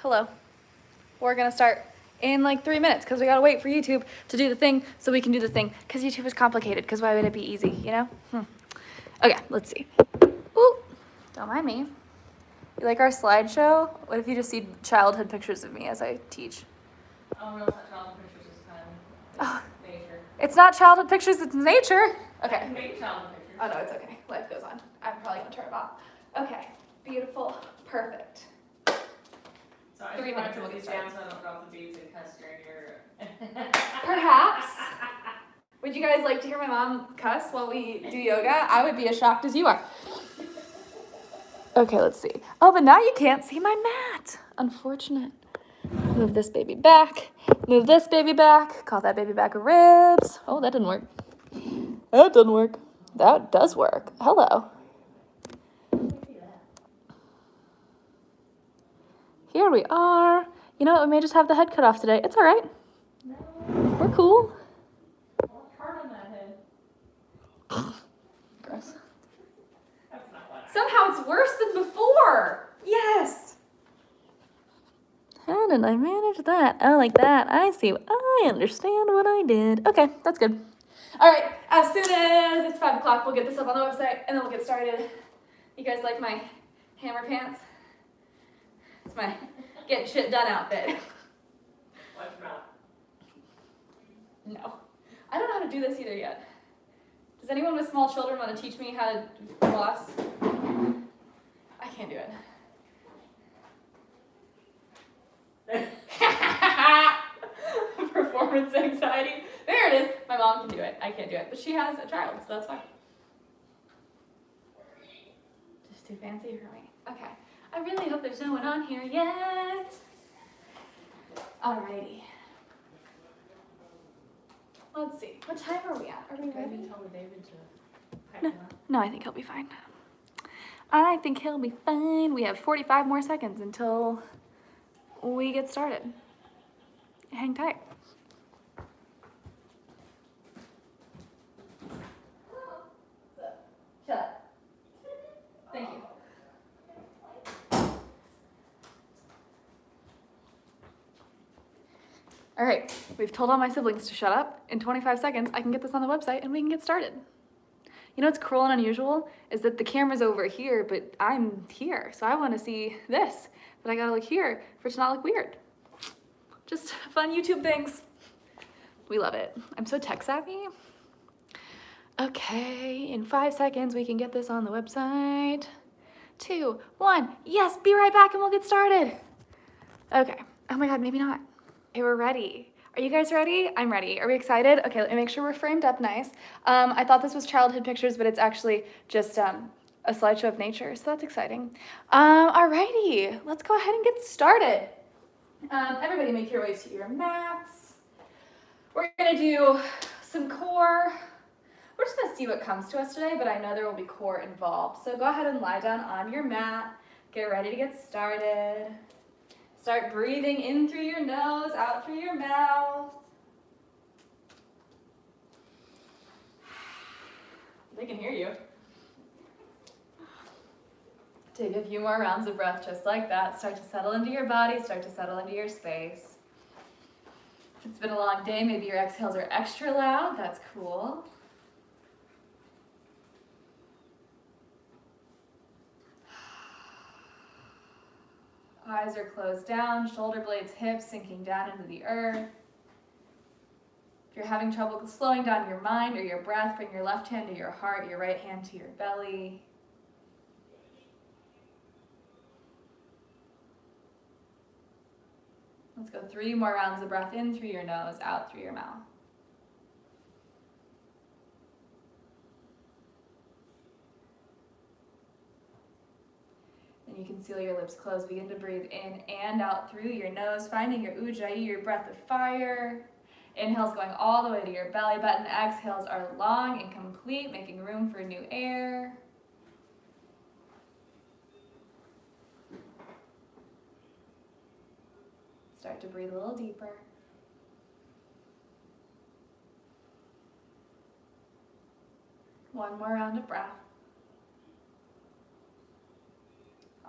Hello. We're gonna start in like 3 minutes because we gotta wait for YouTube to do the thing so we can do the thing because YouTube is complicated because why would it be easy, you know? Okay, let's see. Ooh, don't mind me. You like our slideshow? What if you just see childhood pictures of me as I teach? Oh, no, it's not childhood pictures, it's kind of nature. It's not childhood pictures, it's nature. Okay. I can make childhood pictures. Oh no, it's okay. Life goes on. I'm probably gonna turn it off. Okay, beautiful, perfect. So I 3 should minutes probably and we'll get put these down started. so I don't drop the beads and cuss during your... Perhaps. Would you guys like to hear my mom cuss while we do yoga? I would be as shocked as you are. Okay, let's see. Oh, but now you can't see my mat. Unfortunate. Move this baby back. Move this baby back. Call that baby back ribs. Oh, that didn't work. That didn't work. That does work. Hello. Here we are. You know what? We may just have the head cut off today. It's all right. No. We're cool. I'll turn on that head. Gross. That's not what Somehow it's worse than before. Yes. How did I manage that? Oh, like that. I see. I understand what I did. Okay, that's good. All right. As soon as it's 5 o'clock, we'll get this up on the website, and then we'll get started. You guys like my hammer pants? It's my getting shit done outfit. Watch your mouth. No. I don't know how to do this either yet. Does anyone with small children want to teach me how to floss? I can't do it. Performance anxiety. There it is. My mom can do it. I can't do it. But she has a child, so that's fine. Just too fancy for me. Okay. I really hope there's no one on here yet. Alrighty. Let's see. What time are we at? Are we ready? Maybe tell David to pack No. them up. No, I think he'll be fine. I think he'll be fine. We have 45 more seconds until we get started. Hang tight. Shut up. Thank you. All right, we've told all my siblings to shut up. In 25 seconds, I can get this on the website and we can get started. You know what's cruel and unusual is that the camera's over here, but I'm here, so I want to see this, but I gotta look here for it to not look weird. Just fun YouTube things. We love it. I'm so tech savvy. Okay, in 5 seconds, we can get this on the website. 2, 1, yes, be right back and we'll get started. Okay, oh my God, maybe not. Okay, we're ready. Are you guys ready? I'm ready. Are we excited? Okay, let me make sure we're framed up nice. I thought this was childhood pictures, but it's actually just a slideshow of nature, so that's exciting. Alrighty, let's go ahead and get started. Everybody make your way to your mats. We're gonna do some core. We're just gonna see what comes to us today, but I know there will be core involved. So go ahead and lie down on your mat. Get ready to get started. Start breathing in through your nose, out through your mouth. They can hear you. Take a few more rounds of breath just like that. Start to settle into your body, start to settle into your space. If it's been a long day, maybe your exhales are extra loud. That's cool. Eyes are closed down, shoulder blades, hips sinking down into the earth. If you're having trouble slowing down your mind or your breath, bring your left hand to your heart, your right hand to your belly. Let's go 3 more rounds of breath in through your nose, out through your mouth. Then you can seal your lips closed. Begin to breathe in and out through your nose, finding your ujjayi, your breath of fire. Inhales going all the way to your belly button. Exhales are long and complete, making room for new air. Start to breathe a little deeper. One more round of breath.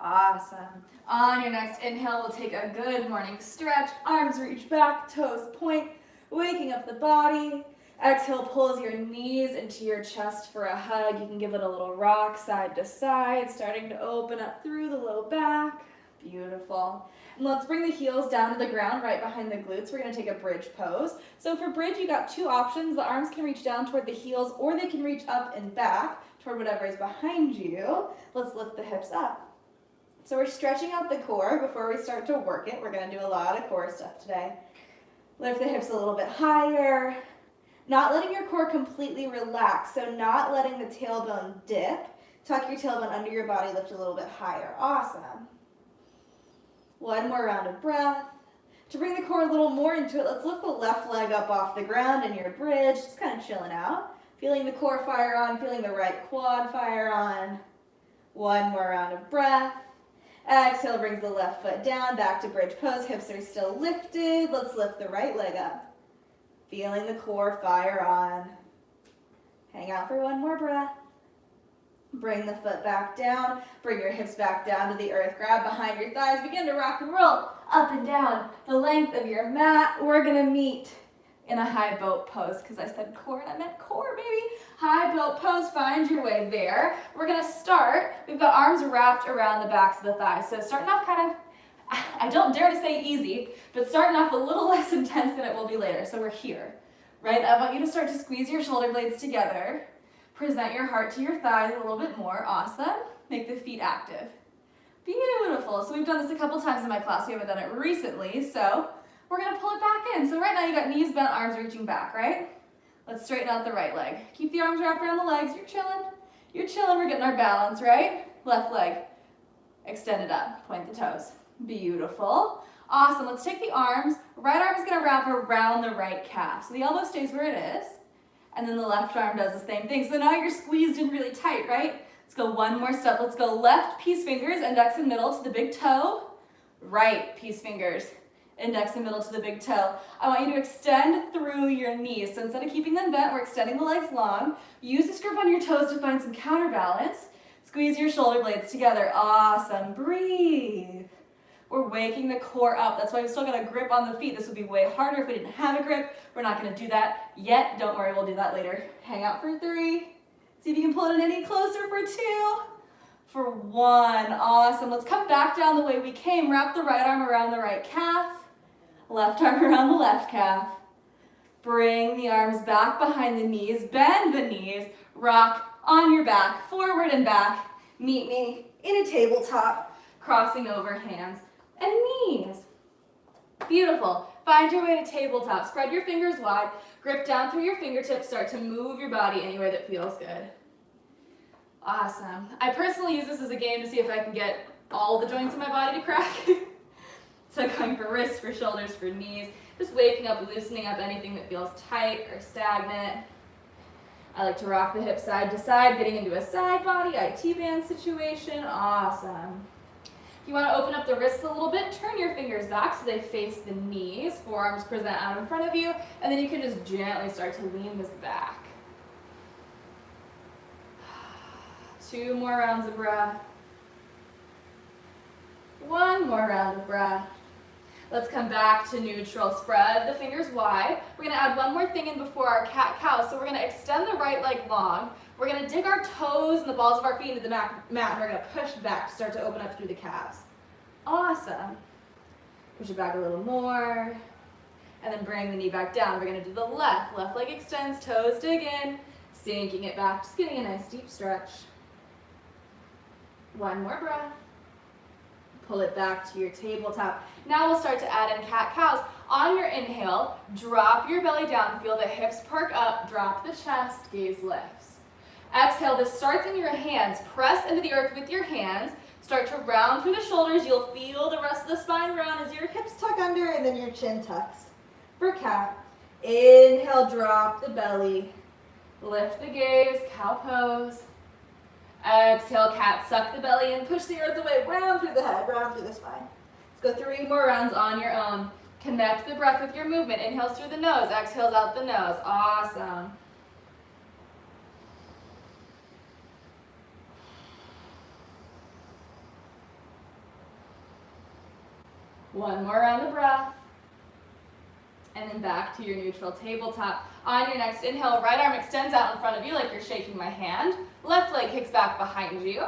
Awesome. On your next inhale, we'll take a good morning stretch. Arms reach back, toes point, waking up the body. Exhale, pulls your knees into your chest for a hug. You can give it a little rock side to side, starting to open up through the low back. Beautiful. And let's bring the heels down to the ground right behind the glutes. We're going to take a bridge pose. So for bridge, you got two options. The arms can reach down toward the heels, or they can reach up and back toward whatever is behind you. Let's lift the hips up. So we're stretching out the core before we start to work it. We're going to do a lot of core stuff today. Lift the hips a little bit higher. Not letting your core completely relax, so not letting the tailbone dip. Tuck your tailbone under your body, lift a little bit higher. Awesome. One more round of breath. To bring the core a little more into it, let's lift the left leg up off the ground in your bridge, just kind of chilling out. Feeling the core fire on, feeling the right quad fire on. One more round of breath. Exhale, brings the left foot down, back to bridge pose. Hips are still lifted. Let's lift the right leg up. Feeling the core fire on. Hang out for one more breath. Bring the foot back down. Bring your hips back down to the earth. Grab behind your thighs. Begin to rock and roll up and down the length of your mat. We're going to meet in a high boat pose because I said core and I meant core, baby. High boat pose. Find your way there. We're going to start. We've got arms wrapped around the backs of the thighs. So starting off kind of, I don't dare to say easy, but starting off a little less intense than it will be later. So we're here, right? I want you to start to squeeze your shoulder blades together. Present your heart to your thighs a little bit more. Awesome. Make the feet active. Beautiful. So we've done this a couple times in my class. We haven't done it recently, so we're going to pull it back in. So right now you got knees bent, arms reaching back, right? Let's straighten out the right leg. Keep the arms wrapped around the legs. You're chilling. You're chilling. We're getting our balance, right? Left leg extended up. Point the toes. Beautiful. Awesome. Let's take the arms. Right arm is going to wrap around the right calf. So the elbow stays where it is. And then the left arm does the same thing. So now you're squeezed in really tight, right? Let's go one more step. Let's go left peace fingers, index and middle to the big toe. Right peace fingers, index and middle to the big toe. I want you to extend through your knees. So instead of keeping them bent, we're extending the legs long. Use this grip on your toes to find some counterbalance. Squeeze your shoulder blades together. Awesome. Breathe. We're waking the core up. That's why we still got a grip on the feet. This would be way harder if we didn't have a grip. We're not going to do that yet. Don't worry, we'll do that later. Hang out for 3. See if you can pull it in any closer for 2. For 1. Awesome. Let's come back down the way we came. Wrap the right arm around the right calf. Left arm around the left calf. Bring the arms back behind the knees. Bend the knees. Rock on your back, forward and back. Meet me in a tabletop, crossing over hands and knees. Beautiful. Find your way to tabletop. Spread your fingers wide. Grip down through your fingertips. Start to move your body any way that feels good. Awesome. I personally use this as a game to see if I can get all the joints in my body to crack. So going for wrists, for shoulders, for knees. Just waking up, loosening up anything that feels tight or stagnant. I like to rock the hips side to side, getting into a side body, IT band situation. Awesome. If you want to open up the wrists a little bit, turn your fingers back so they face the knees. Forearms present out in front of you, and then you can just gently start to lean this back. 2 more rounds of breath. 1 more round of breath. Let's come back to neutral. Spread the fingers wide. We're going to add one more thing in before our cat-cow. So we're going to extend the right leg long. We're going to dig our toes and the balls of our feet into the mat, and we're going to push back to start to open up through the calves. Awesome. Push it back a little more. And then bring the knee back down. We're going to do the left. Left leg extends, toes dig in, sinking it back. Just getting a nice deep stretch. 1 more breath. Pull it back to your tabletop. Now we'll start to add in cat-cows. On your inhale, drop your belly down. Feel the hips perk up. Drop the chest. Gaze lifts. Exhale. This starts in your hands. Press into the earth with your hands. Start to round through the shoulders. You'll feel the rest of the spine round as your hips tuck under and then your chin tucks. For cat, inhale, drop the belly. Lift the gaze, cow pose. Exhale, cat, suck the belly in, push the earth away, round through the head, round through the spine. Let's go 3 more rounds on your own. Connect the breath with your movement. Inhales through the nose, exhales out the nose. Awesome. One more round of breath. And then back to your neutral tabletop. On your next inhale, right arm extends out in front of you like you're shaking my hand. Left leg kicks back behind you.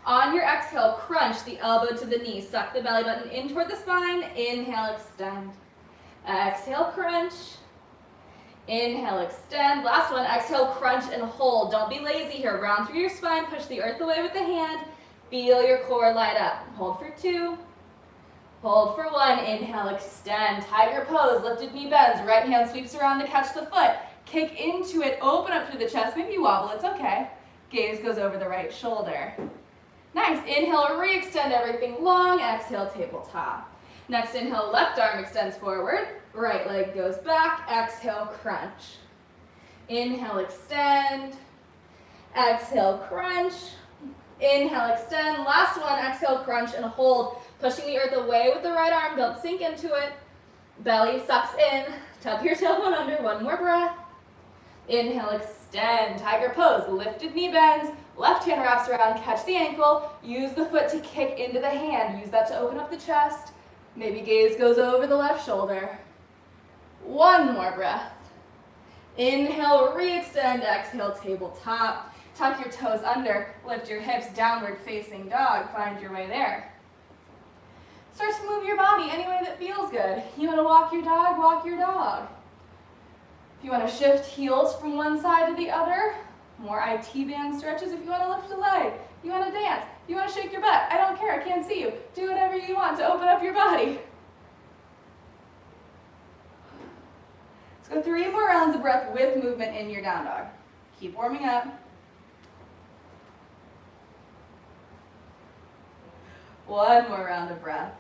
On your exhale, crunch the elbow to the knee. Suck the belly button in toward the spine. Inhale, extend. Exhale, crunch. Inhale, extend. Last one, exhale, crunch and hold. Don't be lazy here. Round through your spine, push the earth away with the hand. Feel your core light up. Hold for 2. Hold for 1. Inhale, extend. Tiger pose, lifted knee bends. Right hand sweeps around to catch the foot. Kick into it, open up through the chest. Maybe you wobble, it's okay. Gaze goes over the right shoulder. Nice. Inhale, re-extend everything long. Exhale, tabletop. Next inhale, left arm extends forward. Right leg goes back. Exhale, crunch. Inhale, extend. Exhale, crunch. Inhale, extend. Last one, exhale, crunch and hold. Pushing the earth away with the right arm. Don't sink into it. Belly sucks in. Tuck your tailbone under. One more breath. Inhale, extend. Tiger pose. Lifted knee bends. Left hand wraps around. Catch the ankle. Use the foot to kick into the hand. Use that to open up the chest. Maybe gaze goes over the left shoulder. One more breath. Inhale, re-extend. Exhale, tabletop. Tuck your toes under. Lift your hips, downward facing dog. Find your way there. Start to move your body any way that feels good. You want to walk your dog, walk your dog. If you want to shift heels from one side to the other, more IT band stretches. If you want to lift a leg, you want to dance, you want to shake your butt, I don't care, I can't see you. Do whatever you want to open up your body. Let's go 3 more rounds of breath with movement in your down dog. Keep warming up. One more round of breath.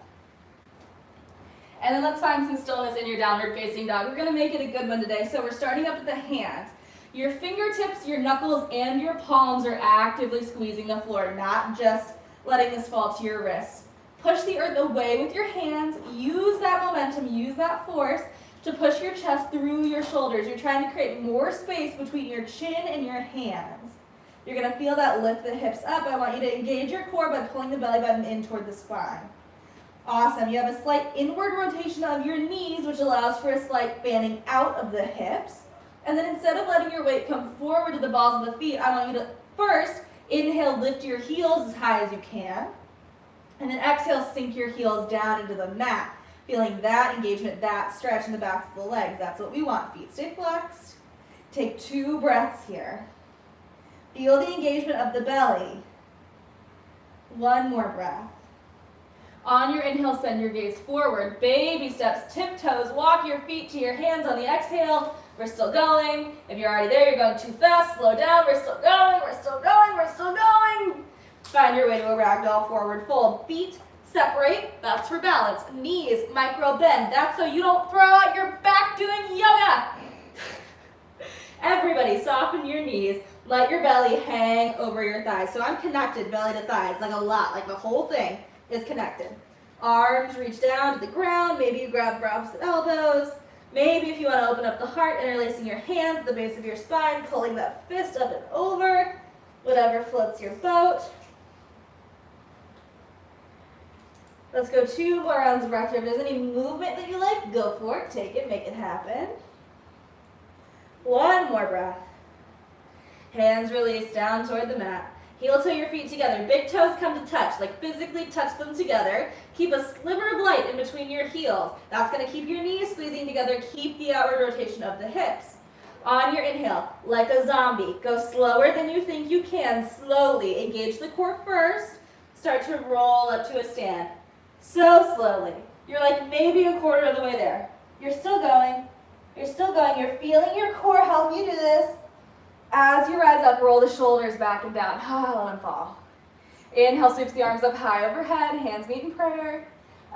And then let's find some stillness in your downward facing dog. We're gonna make it a good one today. So we're starting up with the hands. Your fingertips, your knuckles, and your palms are actively squeezing the floor, not just letting this fall to your wrists. Push the earth away with your hands. Use that momentum, use that force to push your chest through your shoulders. You're trying to create more space between your chin and your hands. You're gonna feel that lift the hips up. I want you to engage your core by pulling the belly button in toward the spine. Awesome. You have a slight inward rotation of your knees, which allows for a slight fanning out of the hips. And then instead of letting your weight come forward to the balls of the feet, I want you to first inhale, lift your heels as high as you can. And then exhale, sink your heels down into the mat. Feeling that engagement, that stretch in the backs of the legs. That's what we want. Feet stay flexed. Take 2 breaths here. Feel the engagement of the belly. 1 more breath. On your inhale, send your gaze forward. Baby steps, tiptoes, walk your feet to your hands on the exhale. We're still going. If you're already there, you're going too fast. Slow down. We're still going. We're still going. We're still going. Find your way to a ragdoll forward fold. Feet separate. That's for balance. Knees micro bend. That's so you don't throw out your back doing yoga. Everybody, soften your knees. Let your belly hang over your thighs. So I'm connected belly to thighs, like a lot, like the whole thing is connected. Arms reach down to the ground. Maybe you grab for opposite elbows. Maybe if you want to open up the heart, interlacing your hands at the base of your spine, pulling that fist up and over. Whatever floats your boat. Let's go 2 more rounds of breath here. If there's any movement that you like, go for it. Take it, make it happen. 1 more breath. Hands release down toward the mat. Heel toe your feet together. Big toes come to touch, like physically touch them together. Keep a sliver of light in between your heels. That's going to keep your knees squeezing together. Keep the outward rotation of the hips. On your inhale, like a zombie, go slower than you think you can. Slowly engage the core first. Start to roll up to a stand. So slowly. You're like maybe a quarter of the way there. You're still going. You're still going. You're feeling your core help you do this. As you rise up, roll the shoulders back and down. And fall. Inhale, sweeps the arms up high overhead. Hands meet in prayer.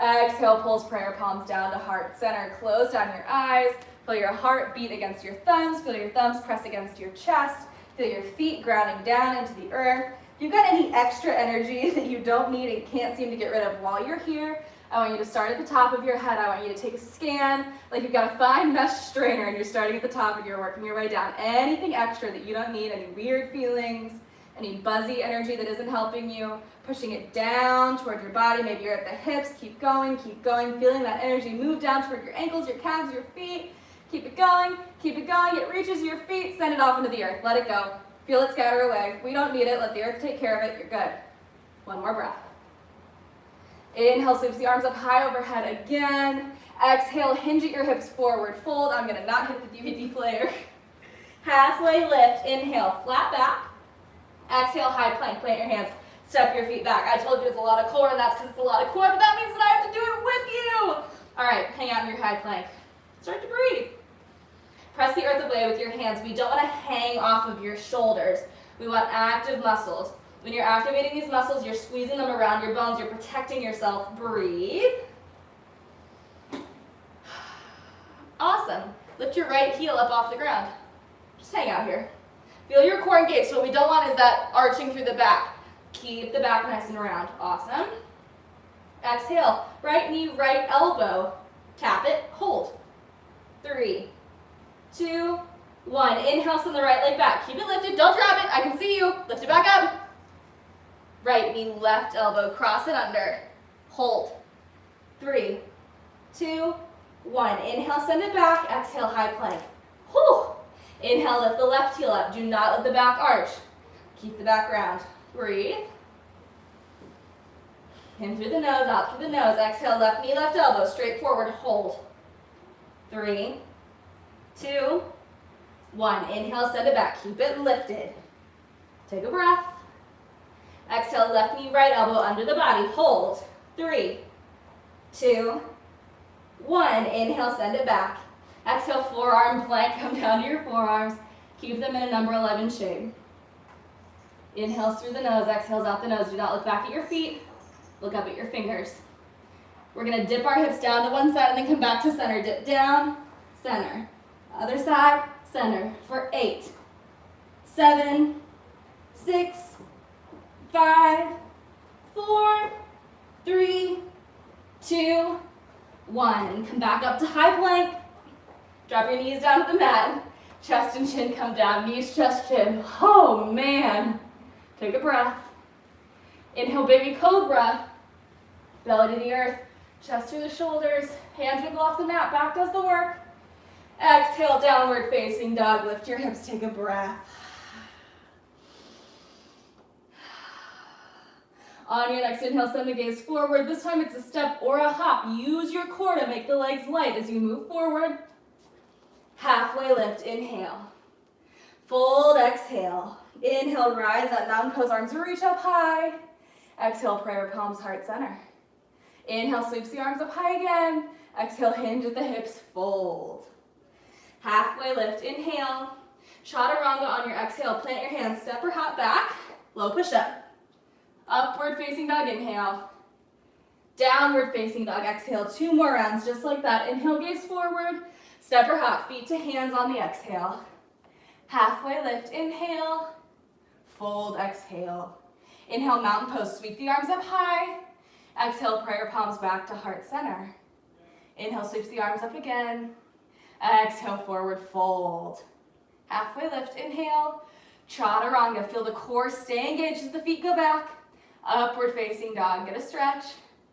Exhale, pulls prayer palms down to heart center. Close down your eyes. Feel your heart beat against your thumbs. Feel your thumbs press against your chest. Feel your feet grounding down into the earth. If you've got any extra energy that you don't need and can't seem to get rid of while you're here, I want you to start at the top of your head. I want you to take a scan, like you've got a fine mesh strainer and you're starting at the top and you're working your way down. Anything extra that you don't need, any weird feelings, Any buzzy energy that isn't helping you, pushing it down toward your body. Maybe you're at the hips. Keep going, feeling that energy move down toward your ankles, your calves, your feet. Keep it going, it reaches your feet, send it off into the earth, let it go. Feel it scatter away. We don't need it, let the earth take care of it, you're good. One more breath. Inhale, sweeps the arms up high overhead again. Exhale, hinge at your hips forward, fold. I'm gonna not hit the DVD player. Halfway lift, inhale, flat back. Exhale, high plank, plant your hands, step your feet back. I told you it's a lot of core, and that's because it's a lot of core, but that means that I have to do it with you. All right, hang out in your high plank. Start to breathe. Press the earth away with your hands. We don't want to hang off of your shoulders. We want active muscles. When you're activating these muscles, you're squeezing them around your bones. You're protecting yourself. Breathe. Awesome. Lift your right heel up off the ground. Just hang out here. Feel your core engaged. So what we don't want is that arching through the back. Keep the back nice and round. Awesome. Exhale. Right knee, right elbow. Tap it. Hold. 3, 2, 1. Inhale, send the right leg back. Keep it lifted. Don't drop it. I can see you. Lift it back up. Right knee, left elbow. Cross it under. Hold. 3, 2, 1. Inhale, send it back. Exhale, high plank. Whew. Inhale, lift the left heel up. Do not let the back arch. Keep the back round. Breathe. In through the nose, out through the nose. Exhale, left knee, left elbow. Straight forward. Hold. 3, 2, 1. Inhale, send it back. Keep it lifted. Take a breath. Exhale, left knee, right elbow under the body. Hold. 3, 2, 1. Inhale, send it back. Exhale, forearm plank. Come down to your forearms. Keep them in a number 11 shape. Inhales through the nose, exhales out the nose. Do not look back at your feet. Look up at your fingers. We're going to dip our hips down to one side and then come back to center. Dip down, center. Other side, center. For 8, 7, 6, 5, 4, 3, 2, 1. Come back up to high plank. Drop your knees down to the mat. Chest and chin come down. Knees, chest, chin. Oh, man. Take a breath. Inhale, baby cobra. Belly to the earth. Chest through the shoulders. Hands wiggle off the mat. Back does the work. Exhale, downward facing dog. Lift your hips. Take a breath. On your next inhale, send the gaze forward. This time it's a step or a hop. Use your core to make the legs light as you move forward. Halfway lift, inhale. Fold, exhale. Inhale, rise up, mountain pose, arms reach up high. Exhale, prayer palms, heart center. Inhale, sweeps the arms up high again. Exhale, hinge at the hips, fold. Halfway lift, inhale. Chaturanga on your exhale, plant your hands, step or hop back. Low push up. Upward facing dog, inhale. Downward facing dog, exhale. 2 more rounds, just like that. Inhale, gaze forward. Step or hop, feet to hands on the exhale. Halfway lift, inhale. Fold, exhale. Inhale, mountain pose, sweep the arms up high. Exhale, prayer palms back to heart center. Inhale, sweeps the arms up again. Exhale, forward fold. Halfway lift, inhale. Chaturanga, feel the core stay engaged as the feet go back. Upward facing dog, get a stretch.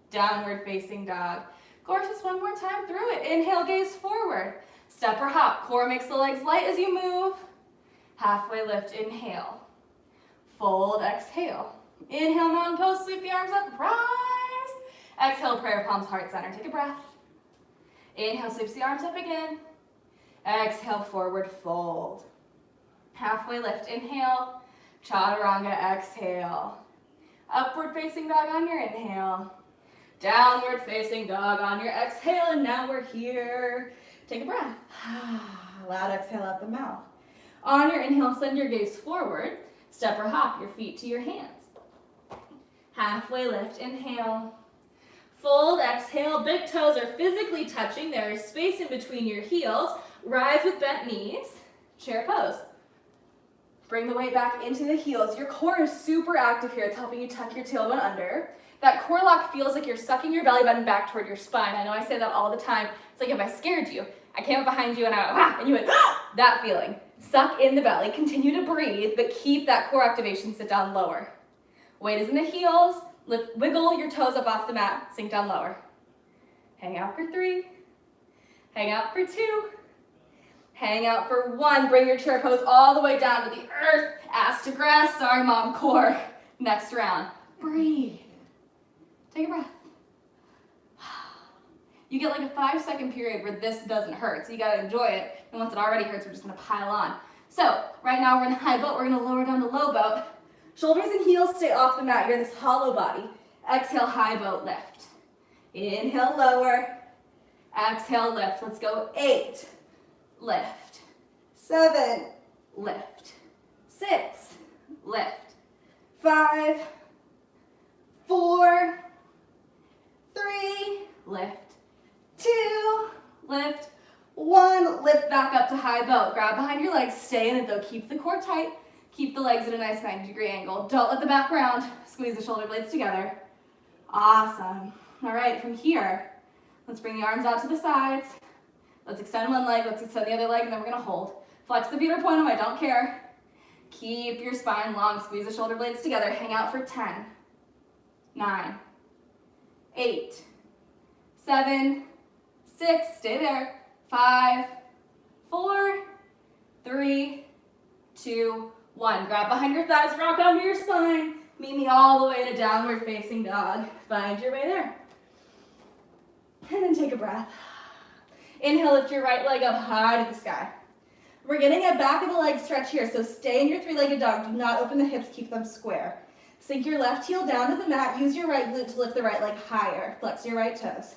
Downward facing dog. Gorgeous, one more time through it. Inhale, gaze forward. Step or hop, core makes the legs light as you move. Halfway lift, inhale. Fold, exhale. Inhale, mountain pose, sweep the arms up, rise. Exhale, prayer palms, heart center. Take a breath. Inhale, sweeps the arms up again. Exhale, forward fold. Halfway lift, inhale. Chaturanga, exhale. Upward facing dog on your inhale. Downward facing dog on your exhale, and now we're here. Take a breath. Loud exhale out the mouth. On your inhale, send your gaze forward. Step or hop your feet to your hands. Halfway lift, inhale. Fold, exhale. Big toes are physically touching. There is space in between your heels. Rise with bent knees. Chair pose. Bring the weight back into the heels. Your core is super active here. It's helping you tuck your tailbone under. That core lock feels like you're sucking your belly button back toward your spine. I know I say that all the time. It's like if I scared you, I came up behind you and I went, ah, and you went, ah, that feeling. Suck in the belly, continue to breathe, but keep that core activation, sit down lower. Weight is in the heels, wiggle your toes up off the mat, sink down lower. Hang out for 3, hang out for 2, hang out for 1. Bring your chair pose all the way down to the earth, ass to grass, sorry mom, core. Next round, breathe. Take a breath. You get like a 5-second period where this doesn't hurt, so you gotta enjoy it. And once it already hurts, we're just gonna pile on. So right now we're in high boat, we're gonna lower down to low boat. Shoulders and heels stay off the mat. You're in this hollow body. Exhale, high boat lift. Inhale, lower. Exhale, lift. Let's go. 8, lift. 7, lift. 6, lift. 5, 4, 3, lift. 2, lift. 1, lift back up to high boat. Grab behind your legs, stay in it though. Keep the core tight. Keep the legs at a nice 90-degree angle. Don't let the back round. Squeeze the shoulder blades together. Awesome. All right, from here, let's bring the arms out to the sides. Let's extend one leg, let's extend the other leg, and then we're gonna hold. Flex the feet or point them, I don't care. Keep your spine long, squeeze the shoulder blades together. Hang out for 10, 9, 8, 7, 6, stay there. 5, 4, 3, 2, 1. Grab behind your thighs, rock onto your spine. Meet me all the way to downward facing dog. Find your way there. And then take a breath. Inhale, lift your right leg up high to the sky. We're getting a back of the leg stretch here, so stay in your 3-legged dog. Do not open the hips, keep them square. Sink your left heel down to the mat. Use your right glute to lift the right leg higher. Flex your right toes.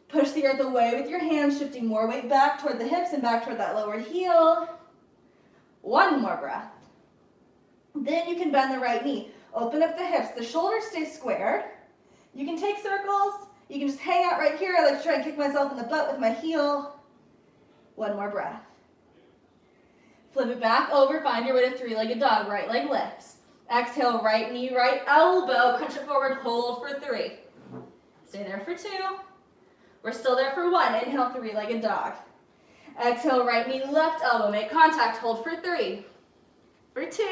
Push the earth away with your hands, shifting more weight back toward the hips and back toward that lowered heel. 1 more breath. Then you can bend the right knee. Open up the hips. The shoulders stay squared. You can take circles. You can just hang out right here. I like to try and kick myself in the butt with my heel. 1 more breath. Flip it back over. Find your way to 3-legged dog. Right leg lifts. Exhale, right knee, right elbow. Crunch it forward. Hold for 3. Stay there for 2. We're still there for 1. Inhale, 3-legged dog. Exhale, right knee, left elbow. Make contact. Hold for 3. For 2.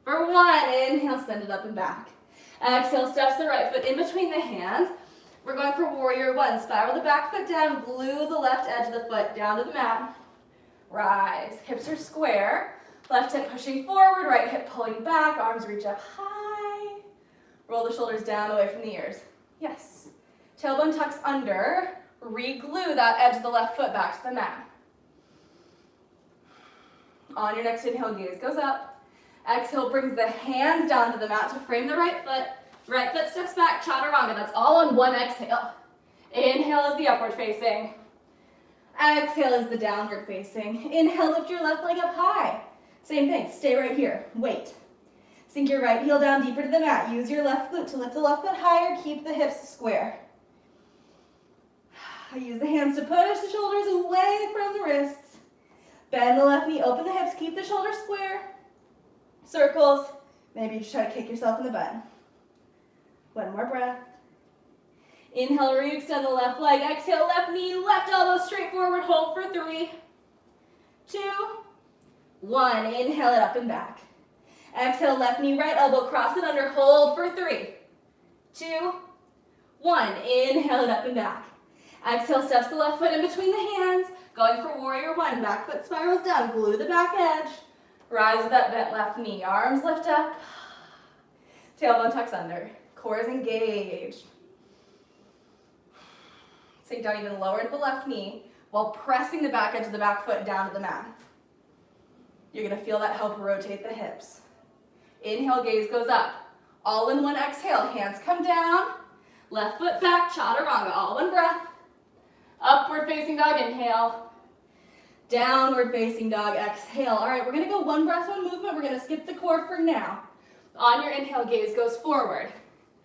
For 1. Inhale, send it up and back. Exhale, steps the right foot in between the hands. We're going for warrior 1. Spiral the back foot down. Glue the left edge of the foot down to the mat. Rise. Hips are square. Left hip pushing forward. Right hip pulling back. Arms reach up high. Roll the shoulders down away from the ears. Yes. Tailbone tucks under. Re-glue that edge of the left foot back to the mat. On your next inhale, gaze goes up. Exhale brings the hands down to the mat to frame the right foot. Right foot steps back, chaturanga. That's all on 1 exhale. Inhale is the upward facing. Exhale is the downward facing. Inhale, lift your left leg up high. Same thing, stay right here, wait. Sink your right heel down deeper to the mat. Use your left glute to lift the left foot higher. Keep the hips square. Use the hands to push the shoulders away from the wrists. Bend the left knee, open the hips, keep the shoulders square. Circles. Maybe you just try to kick yourself in the butt. 1 more breath. Inhale, re-extend the left leg. Exhale, left knee, left elbow straight forward. Hold for 3, 2, 1. Inhale it up and back. Exhale, left knee, right elbow, cross it under. Hold for 3, 2, 1. Inhale it up and back. Exhale, steps the left foot in between the hands. Going for warrior 1. Back foot spirals down. Glue the back edge. Rise with that bent left knee. Arms lift up. Tailbone tucks under. Core is engaged. Sink down even lower to the left knee while pressing the back edge of the back foot down to the mat. You're going to feel that help rotate the hips. Inhale, gaze goes up. All in 1 exhale. Hands come down. Left foot back, chaturanga. All 1 breath. Upward facing dog, inhale. Downward facing dog, exhale. All right, we're going to go 1 breath, 1 movement. We're going to skip the core for now. On your inhale, gaze goes forward.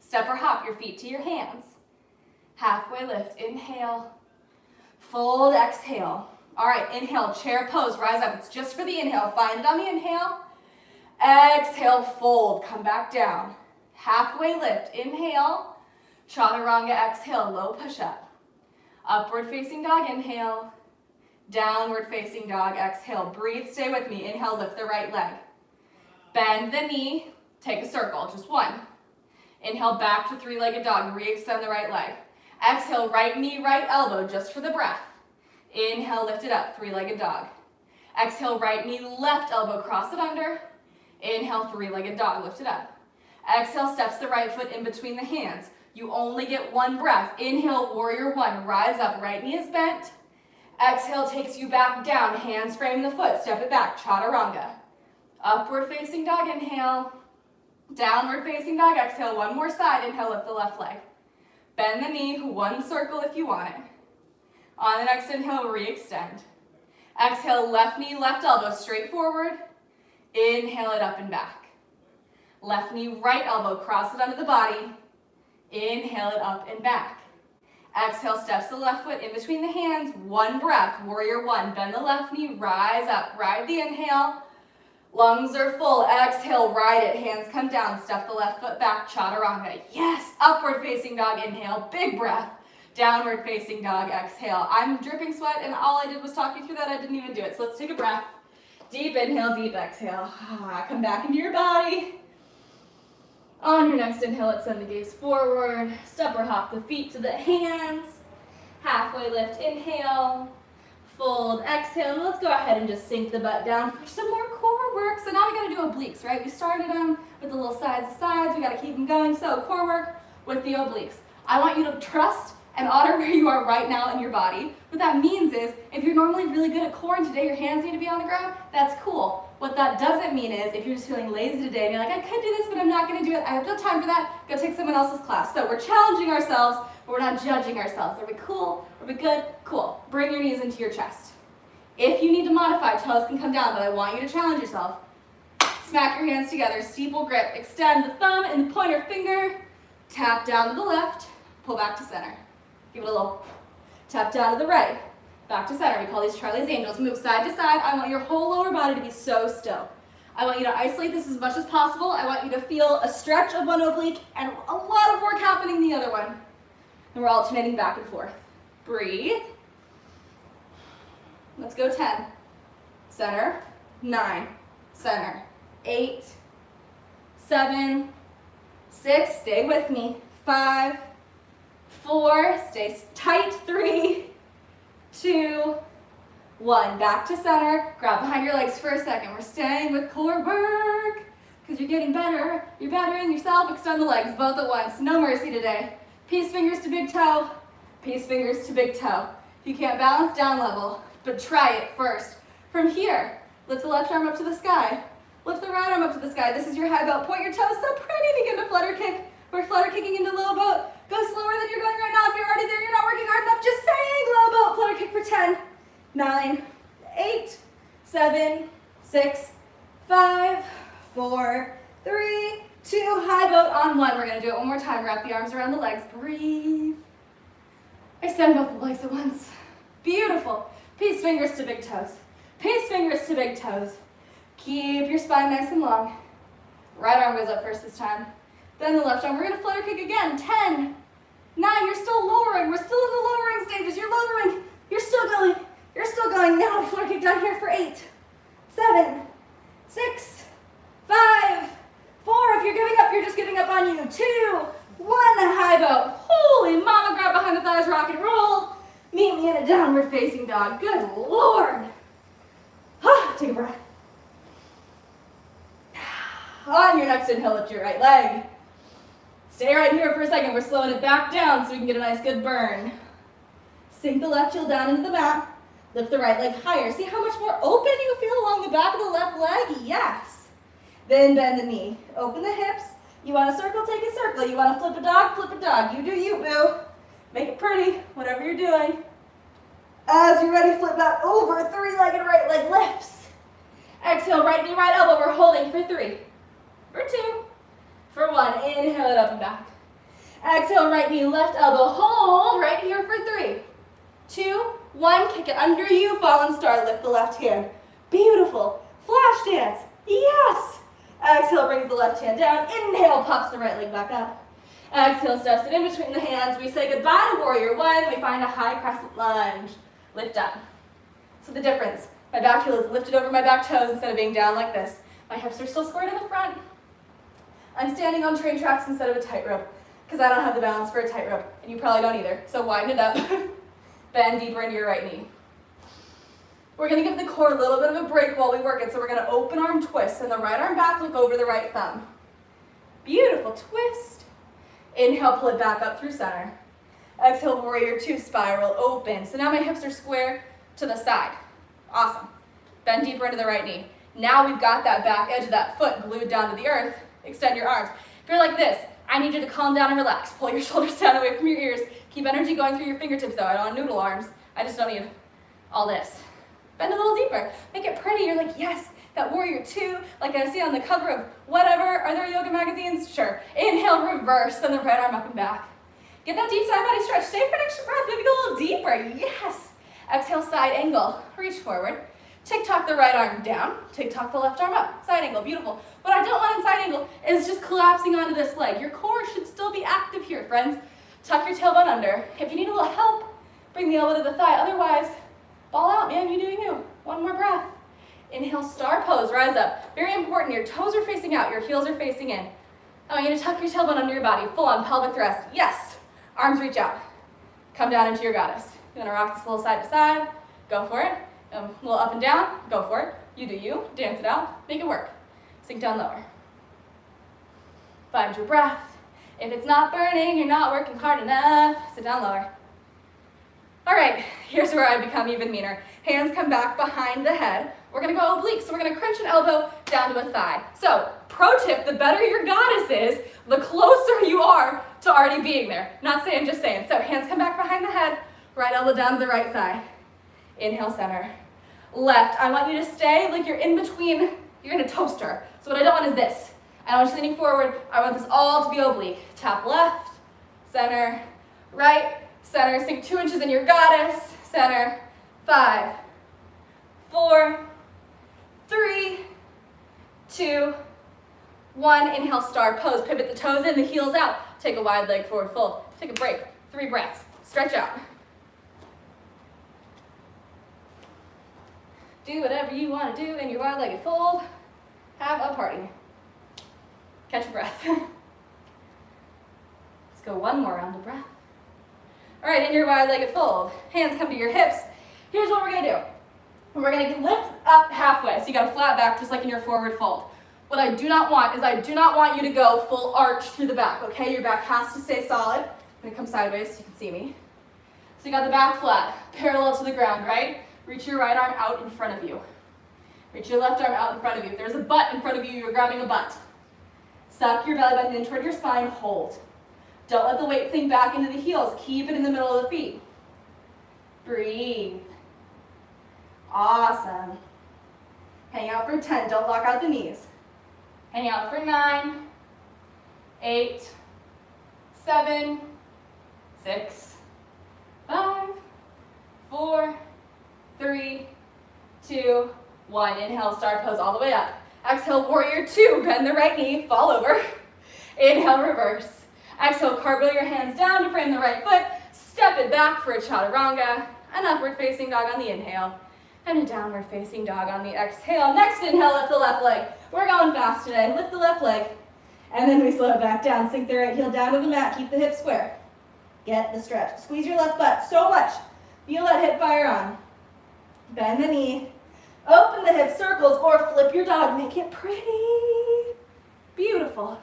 Step or hop your feet to your hands. Halfway lift, inhale. Fold, exhale. All right, inhale, chair pose, rise up. It's just for the inhale. Find it on the inhale. Exhale, fold, come back down. Halfway lift, inhale. Chaturanga, exhale, low push up. Upward facing dog, inhale. Downward facing dog, exhale, breathe, stay with me. Inhale, lift the right leg. Bend the knee, take a circle, just one. Inhale, back to three-legged dog, re-extend the right leg. Exhale, right knee, right elbow, just for the breath. Inhale, lift it up, three-legged dog. Exhale, right knee, left elbow, cross it under. Inhale, three-legged dog, lift it up. Exhale, steps the right foot in between the hands. You only get one breath. Inhale, warrior one, rise up, right knee is bent. Exhale takes you back down, hands frame the foot, step it back, chaturanga. Upward facing dog, inhale. Downward facing dog, exhale, one more side, inhale, lift the left leg. Bend the knee, one circle if you want it. On the next inhale, re-extend. Exhale, left knee, left elbow, straight forward. Inhale it up and back. Left knee, right elbow, cross it under the body. Inhale it up and back. Exhale, steps the left foot in between the hands. One breath, warrior one. Bend the left knee, rise up. Ride the inhale. Lungs are full. Exhale, ride it. Hands come down. Step the left foot back, chaturanga. Yes, upward facing dog, inhale. Big breath. Downward facing dog, exhale. I'm dripping sweat and all I did was talk you through that. I didn't even do it. So let's take a breath. Deep inhale, deep exhale. Come back into your body. On your next inhale, let's send the gaze forward. Step or hop the feet to the hands. Halfway lift, inhale. Fold, exhale. And let's go ahead and just sink the butt down for some more core work. So now we gotta do obliques, right? We started them with the little sides to sides. We gotta keep them going. So core work with the obliques. I want you to trust and honor where you are right now in your body. What that means is, if you're normally really good at core and today your hands need to be on the ground, that's cool. What that doesn't mean is, if you're just feeling lazy today and you're like, I could do this, but I'm not gonna do it, I have no time for that, go take someone else's class. So we're challenging ourselves, but we're not judging ourselves. Are we cool? Are we good? Cool. Bring your knees into your chest. If you need to modify, toes can come down, but I want you to challenge yourself. Smack your hands together, steeple grip, extend the thumb and the pointer finger, tap down to the left, pull back to center. Give it a little tap down to the right, back to center. We call these Charlie's Angels. Move side to side. I want your whole lower body to be so still. I want you to isolate this as much as possible. I want you to feel a stretch of one oblique and a lot of work happening in the other one. And we're alternating back and forth. Breathe. Let's go 10. Center. 9. Center. 8. 7. 6. Stay with me. 5. 4, stay tight, 3, 2, 1. Back to center, grab behind your legs for a second. We're staying with core work because you're getting better. You're bettering yourself. Extend the legs both at once. No mercy today. Peace fingers to big toe. Peace fingers to big toe. If you can't balance, down level, but try it first. From here, lift the left arm up to the sky. Lift the right arm up to the sky. This is your high boat. Point your toes so pretty. Begin to flutter kick. We're flutter kicking into low boat. Go slower than you're going right now. If you're already there, you're not working hard enough. Just saying, low boat, flutter kick for 10, 9, 8, 7, 6, 5, 4, 3, 2, high boat on 1. We're gonna do it one more time. Wrap the arms around the legs. Breathe. Extend both the legs at once. Beautiful. Peace fingers to big toes. Peace fingers to big toes. Keep your spine nice and long. Right arm goes up first this time. Then the left arm. We're going to flutter kick again. 10, 9. You're still lowering. We're still in the lowering stages. You're lowering. You're still going. You're still going. Now we flutter kick down here for 8, 7, 6, 5, 4. If you're giving up, you're just giving up on you. 2, 1. High boat. Holy mama, grab behind the thighs, rock and roll. Meet me in a downward facing dog. Good Lord. Take a breath. On your next inhale, lift your right leg. Stay right here for a second. We're slowing it back down so we can get a nice good burn. Sink the left heel down into the mat. Lift the right leg higher. See how much more open you feel along the back of the left leg? Yes. Then bend the knee. Open the hips. You want a circle, take a circle. You want to flip a dog, flip a dog. You do you, boo. Make it pretty, whatever you're doing. As you're ready, flip that over. 3-legged right leg lifts. Exhale, right knee, right elbow. We're holding for 3, for 2, for 1. Inhale it up and back. Exhale, right knee, left elbow. Hold right here for 3, 2, 1. Kick it under you. Fallen star. Lift the left hand. Beautiful. Flash dance. Yes. Exhale, brings the left hand down. Inhale, pops the right leg back up. Exhale, steps it in between the hands. We say goodbye to warrior 1. We find a high crescent lunge. Lift up. So the difference, my back heel is lifted over my back toes instead of being down like this. My hips are still squared in the front. I'm standing on train tracks instead of a tightrope because I don't have the balance for a tightrope, and you probably don't either. So widen it up, bend deeper into your right knee. We're gonna give the core a little bit of a break while we work it. So we're gonna open arm twist, and the right arm back, look over the right thumb. Beautiful twist. Inhale, pull it back up through center. Exhale, warrior two, spiral open. So now my hips are square to the side. Awesome. Bend deeper into the right knee. Now we've got that back edge of that foot glued down to the earth. Extend your arms. If you're like this, I need you to calm down and relax. Pull your shoulders down away from your ears. Keep energy going through your fingertips though. I don't want noodle arms. I just don't need all this. Bend a little deeper. Make it pretty. You're like, yes, that warrior two, like I see on the cover of whatever. Are there yoga magazines? Sure. Inhale, reverse, send the right arm up and back. Get that deep side body stretch. Stay for an extra breath. Maybe go a little deeper. Yes. Exhale, side angle. Reach forward. Tick-tock the right arm down. Tick-tock the left arm up. Side angle. Beautiful. What I don't want in side angle is just collapsing onto this leg. Your core should still be active here, friends. Tuck your tailbone under. If you need a little help, bring the elbow to the thigh. Otherwise, ball out, man. You doing you. One more breath. Inhale, star pose. Rise up. Very important. Your toes are facing out. Your heels are facing in. I want you to tuck your tailbone under your body. Full on pelvic thrust. Yes. Arms reach out. Come down into your goddess. You're gonna rock this a little side to side. Go for it. A little up and down. Go for it. You do you. Dance it out. Make it work. Sink down lower. Find your breath. If it's not burning, you're not working hard enough. Sit down lower. All right, here's where I become even meaner. Hands come back behind the head. We're gonna go oblique, so we're gonna crunch an elbow down to a thigh. So, pro tip, the better your goddess is, the closer you are to already being there. Not saying, just saying. So, hands come back behind the head, right elbow down to the right thigh. Inhale, center. Left, I want you to stay like you're in between, you're in a toaster. So what I don't want is this. I don't want you leaning forward, I want this all to be oblique. Tap left, center, right, center, sink 2 inches in your goddess, center, 5, 4, 3, 2, 1. Inhale, star pose. Pivot the toes in, the heels out. Take a wide leg forward fold. Take a break. 3 breaths. Stretch out. Do whatever you want to do in your wide-legged fold. Have a party. Catch your breath. Let's go one more round of breath. All right, in your wide-legged fold, hands come to your hips. Here's what we're gonna do. We're gonna lift up halfway, so you got a flat back just like in your forward fold. What I do not want is I do not want you to go full arch through the back, okay? Your back has to stay solid. I'm gonna come sideways so you can see me. So you got the back flat, parallel to the ground, right? Reach your right arm out in front of you. Reach your left arm out in front of you. If there's a butt in front of you, you're grabbing a butt. Suck your belly button in toward your spine, hold. Don't let the weight sink back into the heels. Keep it in the middle of the feet. Breathe. Awesome. Hang out for 10, don't lock out the knees. Hang out for 9, 8, 7, 6, 5, 4, 3, 2, 1. Inhale, star pose all the way up. Exhale, warrior two. Bend the right knee, fall over. Inhale, reverse. Exhale, cartwheel your hands down to frame the right foot. Step it back for a chaturanga. An upward facing dog on the inhale. And a downward facing dog on the exhale. Next inhale, lift the left leg. We're going fast today. Lift the left leg. And then we slow it back down. Sink the right heel down to the mat. Keep the hips square. Get the stretch. Squeeze your left butt so much. Feel that hip fire on. Bend the knee. Open the hip circles or flip your dog. Make it pretty. Beautiful.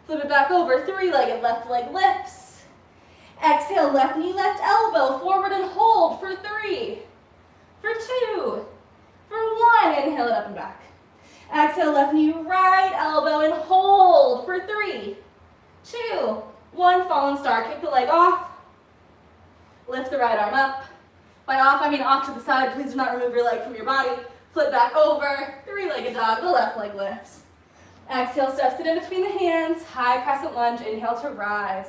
Flip it back over. 3-legged left leg lifts. Exhale, left knee, left elbow. Forward and hold for 3. For 2. For 1. Inhale it up and back. Exhale, left knee, right elbow and hold for 3. 2. 1. Fallen star. Kick the leg off. Lift the right arm up. By off, I mean off to the side. Please do not remove your leg from your body. Flip back over. 3-legged dog. The left leg lifts. Exhale, steps it in between the hands. High crescent lunge. Inhale to rise.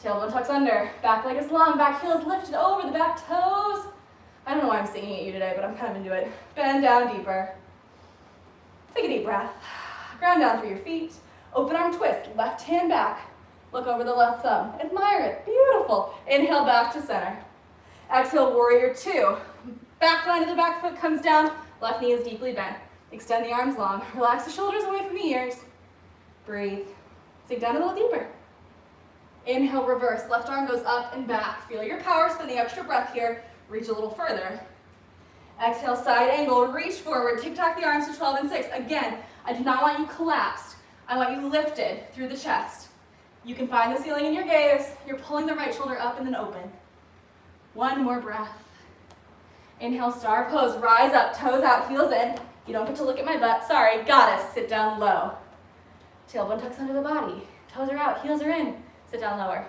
Tailbone tucks under. Back leg is long. Back heel is lifted over the back toes. I don't know why I'm singing at you today, but I'm kind of into it. Bend down deeper. Take a deep breath. Ground down through your feet. Open arm twist. Left hand back. Look over the left thumb. Admire it. Beautiful. Inhale back to center. Exhale, warrior two. Back line of the back foot comes down. Left knee is deeply bent. Extend the arms long. Relax the shoulders away from the ears. Breathe. Sink down a little deeper. Inhale, reverse. Left arm goes up and back. Feel your power, spend the extra breath here. Reach a little further. Exhale, side angle, reach forward. Tick-tock the arms to 12 and 6. Again, I do not want you collapsed. I want you lifted through the chest. You can find the ceiling in your gaze. You're pulling the right shoulder up and then open. One more breath. Inhale, star pose. Rise up, toes out, heels in. You don't get to look at my butt. Sorry, goddess. Sit down low. Tailbone tucks under the body. Toes are out, heels are in. Sit down lower.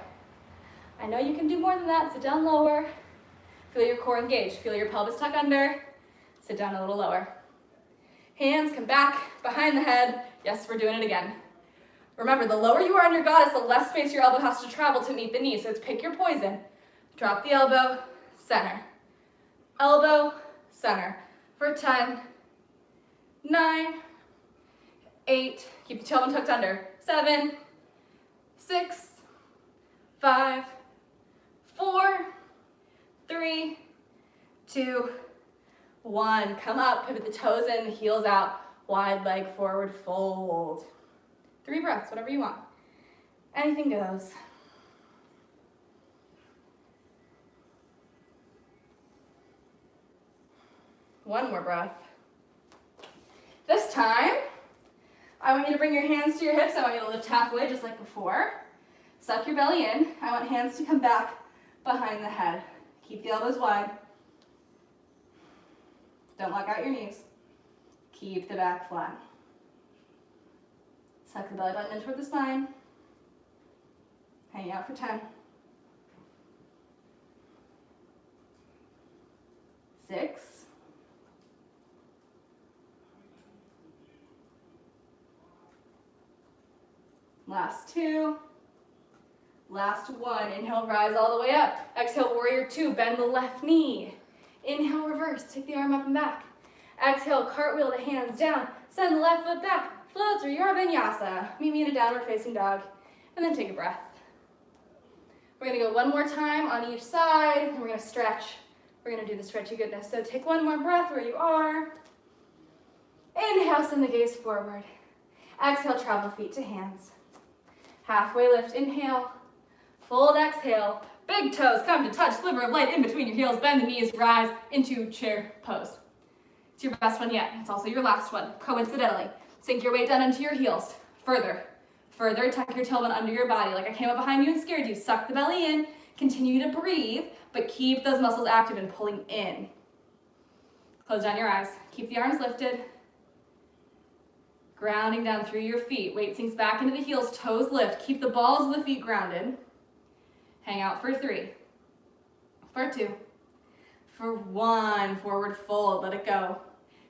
I know you can do more than that. Sit down lower. Feel your core engaged. Feel your pelvis tuck under. Sit down a little lower. Hands come back behind the head. Yes, we're doing it again. Remember, the lower you are on your goddess, the less space your elbow has to travel to meet the knee. So it's pick your poison. Drop the elbow, center. Elbow, center. For 10, 9, 8, keep the tailbone tucked under. 7, 6, 5, 4, 3, 2, 1. Come up, pivot the toes in, the heels out. Wide leg forward, fold. 3 breaths, whatever you want. Anything goes. One more breath. This time, I want you to bring your hands to your hips. I want you to lift halfway, just like before. Suck your belly in. I want hands to come back behind the head. Keep the elbows wide. Don't lock out your knees. Keep the back flat. Suck the belly button in toward the spine. Hang out for 10. 6. 2. Last 1. Inhale, rise all the way up. Exhale, warrior 2. Bend the left knee. Inhale, reverse. Take the arm up and back. Exhale, cartwheel the hands down. Send the left foot back. Flow through your vinyasa. Meet me in a downward facing dog. And then take a breath. We're going to go one more time on each side. And we're going to stretch. We're going to do the stretchy goodness. So take one more breath where you are. Inhale, send the gaze forward. Exhale, travel feet to hands. Halfway lift, inhale. Fold, exhale. Big toes come to touch, sliver of light in between your heels. Bend the knees, rise into chair pose. It's your best one yet. It's also your last one, coincidentally. Sink your weight down into your heels. Further, further, tuck your tailbone under your body. Like I came up behind you and scared you. Suck the belly in. Continue to breathe, but keep those muscles active and pulling in. Close down your eyes. Keep the arms lifted. Grounding down through your feet. Weight sinks back into the heels, toes lift. Keep the balls of the feet grounded. Hang out for 3, for 2, for 1. Forward fold, let it go.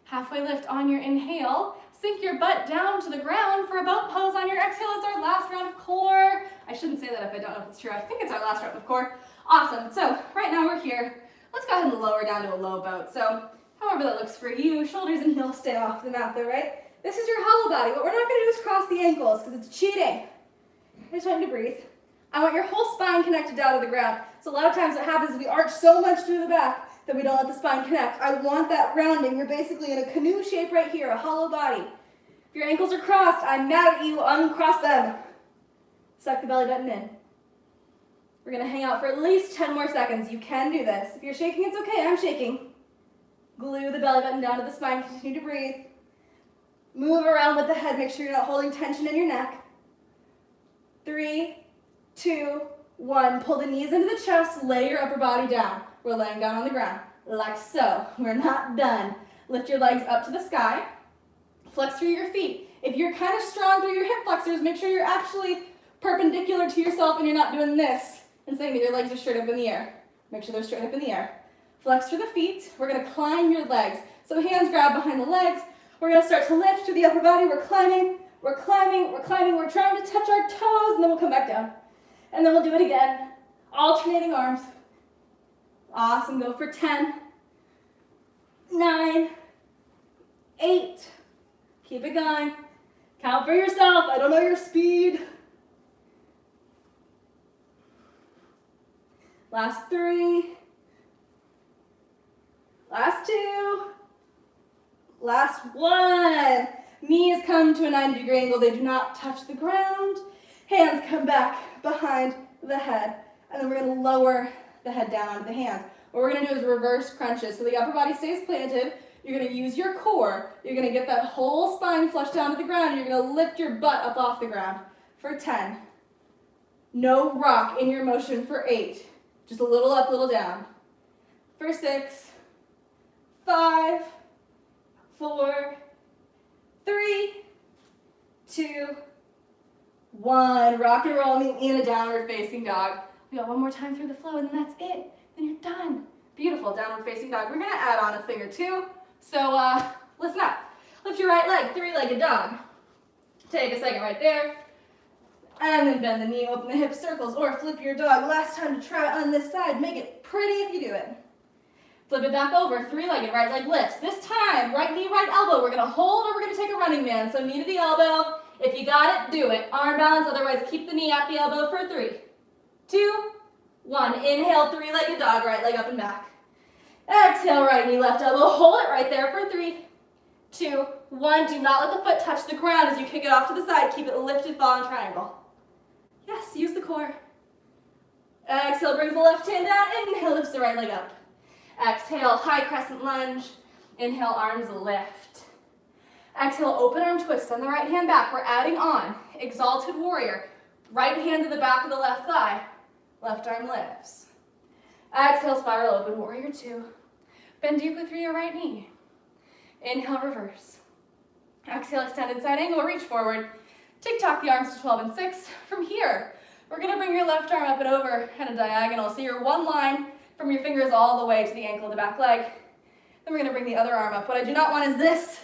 Halfway lift on your inhale. Sink your butt down to the ground for a boat pose on your exhale. It's our last round of core. I shouldn't say that if I don't know if it's true. I think it's our last round of core. Awesome. So right now we're here. Let's go ahead and lower down to a low boat. So however that looks for you, shoulders and heels stay off the mat there, right? This is your hollow body. What we're not going to do is cross the ankles because it's cheating. I just want you to breathe. I want your whole spine connected down to the ground. So a lot of times what happens is we arch so much through the back that we don't let the spine connect. I want that rounding. You're basically in a canoe shape right here, a hollow body. If your ankles are crossed, I'm mad at you. Uncross them. Suck the belly button in. We're going to hang out for at least 10 more seconds. You can do this. If you're shaking, it's okay. I'm shaking. Glue the belly button down to the spine. Continue to breathe. Move around with the head. Make sure you're not holding tension in your neck. 3, 2, 1. Pull the knees into the chest. Lay your upper body down. We're laying down on the ground, like so. We're not done. Lift your legs up to the sky. Flex through your feet. If you're kind of strong through your hip flexors, make sure you're actually perpendicular to yourself and you're not doing this and saying that your legs are straight up in the air. Make sure they're straight up in the air. Flex through the feet. We're going to climb your legs. So hands grab behind the legs. We're going to start to lift through the upper body. We're climbing, we're climbing, we're climbing. We're trying to touch our toes, and then we'll come back down. And then we'll do it again. Alternating arms. Awesome. Go for 10, 9, 8. Keep it going. Count for yourself. I don't know your speed. Last 3. Last Last one. Knees come to a 90-degree angle. They do not touch the ground. Hands come back behind the head. And then we're going to lower the head down onto the hands. What we're going to do is reverse crunches. So the upper body stays planted. You're going to use your core. You're going to get that whole spine flushed down to the ground. You're going to lift your butt up off the ground for 10. No rock in your motion for 8. Just a little up, little down. For 6, 5, 4, 3, 2, 1. Rock and roll me in a downward facing dog. We got one more time through the flow and then that's it. Then you're done. Beautiful, downward facing dog. We're gonna add on a thing or two. So listen up. Lift your right leg, three-legged dog. Take a second right there. And then bend the knee, open the hips, circles, or flip your dog. Last time to try on this side. Make it pretty if you do it. Flip it back over, three-legged, right leg lifts. This time, right knee, right elbow. We're gonna hold or we're gonna take a running man. So knee to the elbow. If you got it, do it. Arm balance, otherwise keep the knee at the elbow for 3, 2, 1. Inhale, three-legged dog, right leg up and back. Exhale, right knee, left elbow. Hold it right there for 3, 2, 1. Do not let the foot touch the ground as you kick it off to the side. Keep it lifted, fallen triangle. Yes, use the core. Exhale, brings the left hand down. Inhale, lifts the right leg up. Exhale, high crescent lunge. Inhale, arms lift. Exhale, open arm twist. Send the right hand back. We're adding on. Exalted warrior. Right hand to the back of the left thigh. Left arm lifts. Exhale, spiral open, warrior 2. Bend deeply through your right knee. Inhale, reverse. Exhale, extended side angle, reach forward. Tick-tock the arms to 12 and 6. From here, we're gonna bring your left arm up and over and a diagonal. So you're one line from your fingers all the way to the ankle of the back leg. Then we're gonna bring the other arm up. What I do not want is this.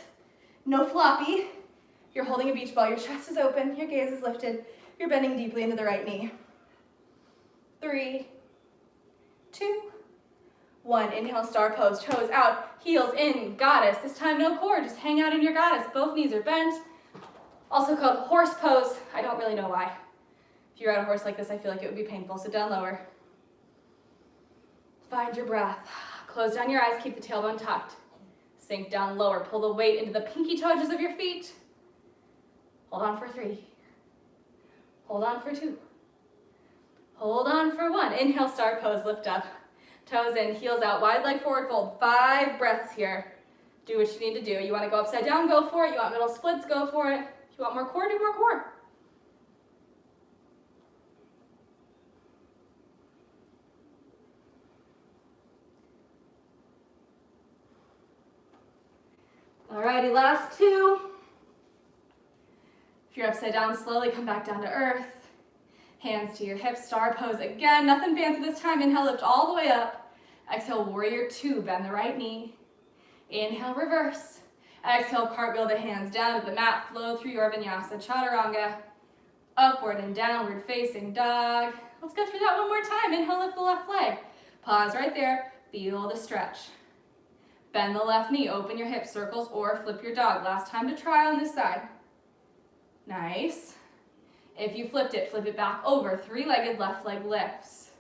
No floppy. You're holding a beach ball. Your chest is open, your gaze is lifted. You're bending deeply into the right knee. 3, 2, 1. Inhale, star pose. Toes out, heels in, goddess. This time no core, just hang out in your goddess. Both knees are bent. Also called horse pose. I don't really know why. If you ride a horse like this, I feel like it would be painful. Sit down lower. Find your breath. Close down your eyes, keep the tailbone tucked. Sink down lower, pull the weight into the pinky toe edges of your feet. Hold on for 3. Hold on for 2. Hold on for 1. Inhale, star pose, lift up. Toes in, heels out, wide leg forward fold. 5 breaths here. Do what you need to do. You want to go upside down, go for it. You want middle splits, go for it. If you want more core, do more core. Alrighty, last 2. If you're upside down, slowly come back down to earth. Hands to your hips, star pose again. Nothing fancy this time. Inhale, lift all the way up. Exhale, warrior 2, bend the right knee. Inhale, reverse. Exhale, cartwheel the hands down to the mat. Flow through your vinyasa chaturanga. Upward and downward facing dog. Let's go through that one more time. Inhale, lift the left leg. Pause right there. Feel the stretch. Bend the left knee. Open your hips, circles, or flip your dog. Last time to try on this side. Nice. If you flipped it, flip it back over. Three-legged left leg lifts.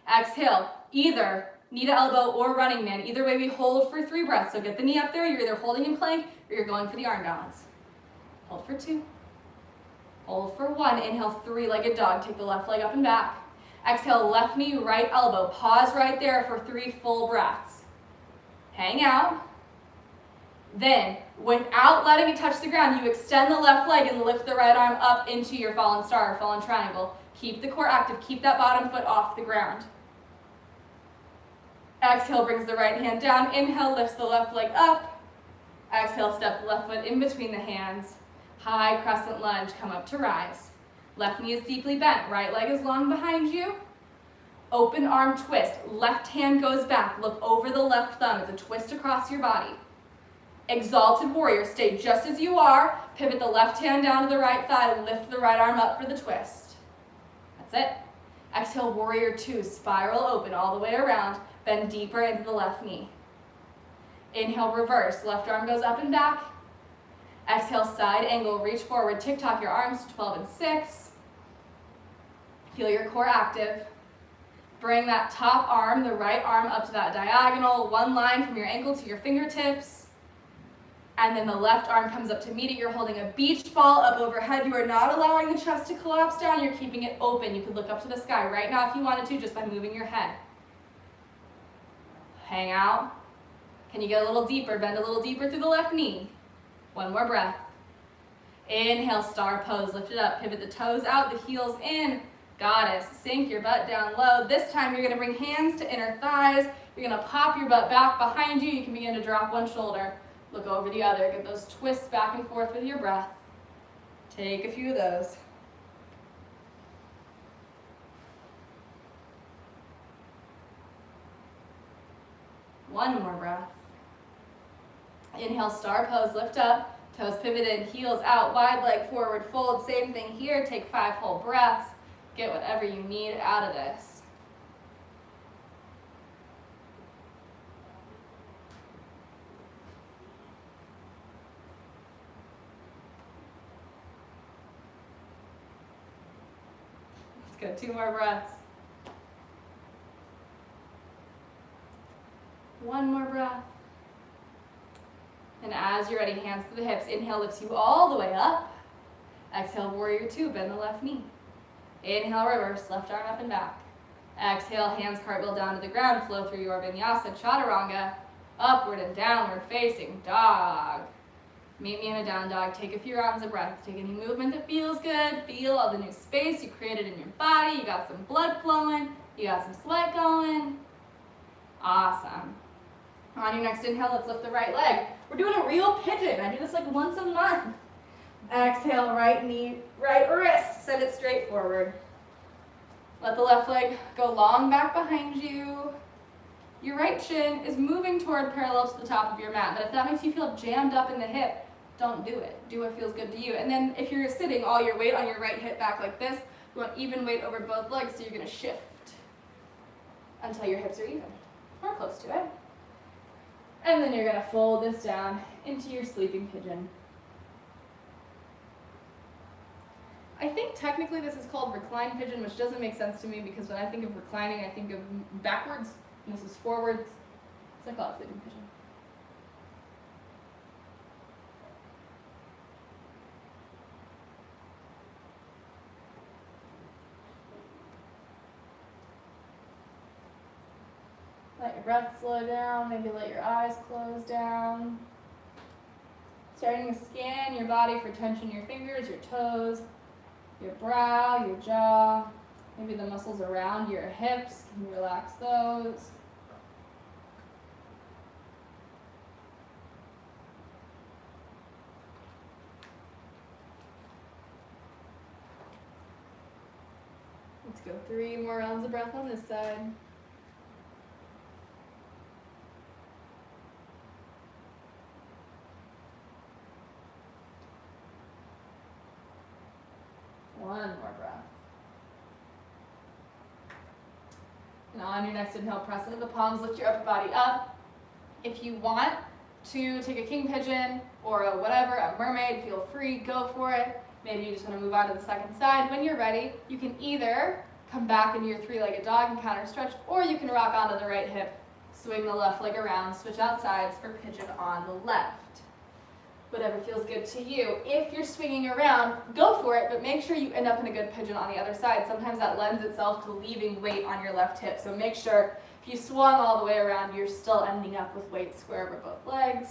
Exhale, either knee to elbow or running man. Either way, we hold for 3 breaths. So get the knee up there. You're either holding in plank or you're going for the arm balance. Hold for 2. Hold for 1. Inhale, three-legged dog. Take the left leg up and back. Exhale, left knee, right elbow. Pause right there for 3 full breaths. Hang out. Then, without letting it touch the ground, you extend the left leg and lift the right arm up into your fallen star or fallen triangle. Keep the core active. Keep that bottom foot off the ground. Exhale, brings the right hand down. Inhale, lifts the left leg up. Exhale, step the left foot in between the hands. High crescent lunge, come up to rise. Left knee is deeply bent. Right leg is long behind you. Open arm twist. Left hand goes back. Look over the left thumb. It's a twist across your body. Exalted warrior, stay just as you are. Pivot the left hand down to the right thigh. Lift the right arm up for the twist. That's it. Exhale, warrior 2. Spiral open all the way around. Bend deeper into the left knee. Inhale, reverse. Left arm goes up and back. Exhale, side angle. Reach forward. Tick-tock your arms to 12 and 6. Feel your core active. Bring that top arm, the right arm, up to that diagonal. One line from your ankle to your fingertips. And then the left arm comes up to meet it. You're holding a beach ball up overhead. You are not allowing the chest to collapse down. You're keeping it open. You could look up to the sky right now if you wanted to, just by moving your head. Hang out. Can you get a little deeper? Bend a little deeper through the left knee. One more breath. Inhale, star pose. Lift it up. Pivot the toes out, the heels in. Goddess. Sink your butt down low. This time you're going to bring hands to inner thighs. You're going to pop your butt back behind you. You can begin to drop one shoulder. Look over the other. Get those twists back and forth with your breath. Take a few of those. One more breath. Inhale, star pose, lift up, toes pivoted, heels out, wide leg forward fold. Same thing here. Take 5 whole breaths. Get whatever you need out of this. Let's go 2 more breaths. One more breath. And as you're ready, hands to the hips. Inhale lifts you all the way up. Exhale, warrior 2, bend the left knee. Inhale, reverse, left arm up and back. Exhale, hands cartwheel down to the ground, flow through your vinyasa, chaturanga, upward and downward facing dog. Meet me in a down dog. Take a few rounds of breath. Take any movement that feels good. Feel all the new space you created in your body. You got some blood flowing. You got some sweat going. Awesome. On your next inhale, let's lift the right leg. We're doing a real pigeon. I do this like once a month. Exhale, right knee, right wrist. Send it straight forward. Let the left leg go long back behind you. Your right shin is moving toward parallel to the top of your mat. But if that makes you feel jammed up in the hip, don't do it. Do what feels good to you. And then if you're sitting, all your weight on your right hip back like this. You want even weight over both legs, so you're going to shift until your hips are even, or close to it. And then you're going to fold this down into your sleeping pigeon. I think technically this is called reclined pigeon, which doesn't make sense to me because when I think of reclining, I think of backwards, and this is forwards, so I call it sleeping pigeon. Let your breath slow down, maybe let your eyes close down. Starting to scan your body for tension in your fingers, your toes, your brow, your jaw, maybe the muscles around your hips. Can you relax those? Let's go 3 more rounds of breath on this side. One more breath. And on your next inhale, press into the palms, lift your upper body up. If you want to take a king pigeon or a whatever, a mermaid, feel free, go for it. Maybe you just want to move on to the second side. When you're ready, you can either come back into your 3-legged dog and counter stretch, or you can rock onto the right hip, swing the left leg around, switch out sides for pigeon on the left. Whatever feels good to you. If you're swinging around, go for it, but make sure you end up in a good pigeon on the other side. Sometimes that lends itself to leaving weight on your left hip, so make sure if you swung all the way around, you're still ending up with weight square over both legs.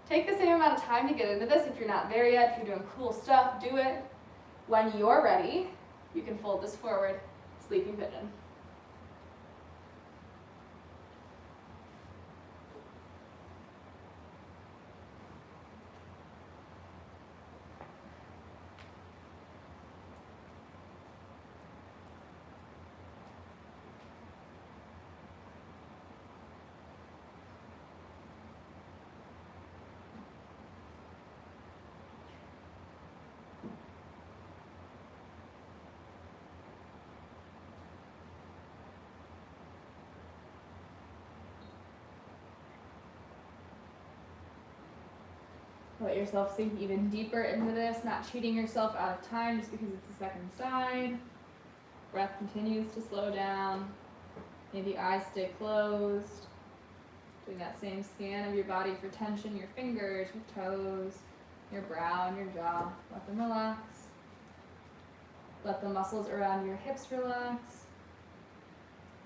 Take the same amount of time to get into this. If you're not there yet, if you're doing cool stuff, do it. When you're ready, you can fold this forward, sleeping pigeon. Let yourself sink even deeper into this, not cheating yourself out of time just because it's the second side. Breath continues to slow down. Maybe eyes stay closed. Doing that same scan of your body for tension, your fingers, your toes, your brow, and your jaw. Let them relax. Let the muscles around your hips relax.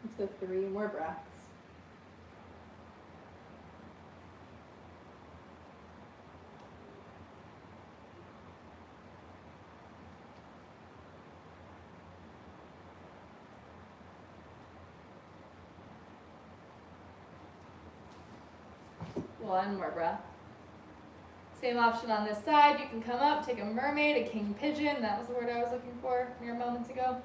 Let's go 3 more breaths. One more breath. Same option on this side. You can come up, take a mermaid, a king pigeon. That was the word I was looking for mere moments ago.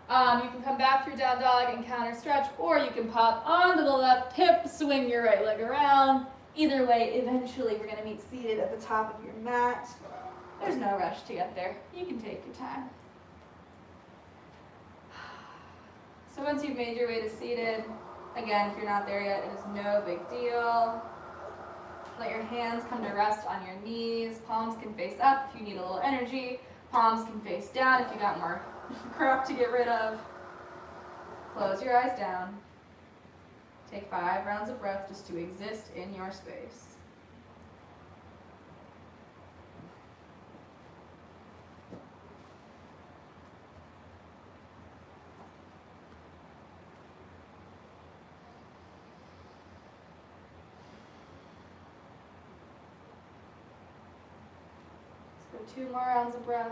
You can come back through down dog and counter stretch, or you can pop onto the left hip, swing your right leg around. Either way, eventually we're gonna meet seated at the top of your mat. There's no rush to get there. You can take your time. So once you've made your way to seated, again, if you're not there yet, it is no big deal. Let your hands come to rest on your knees. Palms can face up if you need a little energy. Palms can face down if you got more crap to get rid of. Close your eyes down. Take 5 rounds of breath just to exist in your space. Let's go 2 more rounds of breath.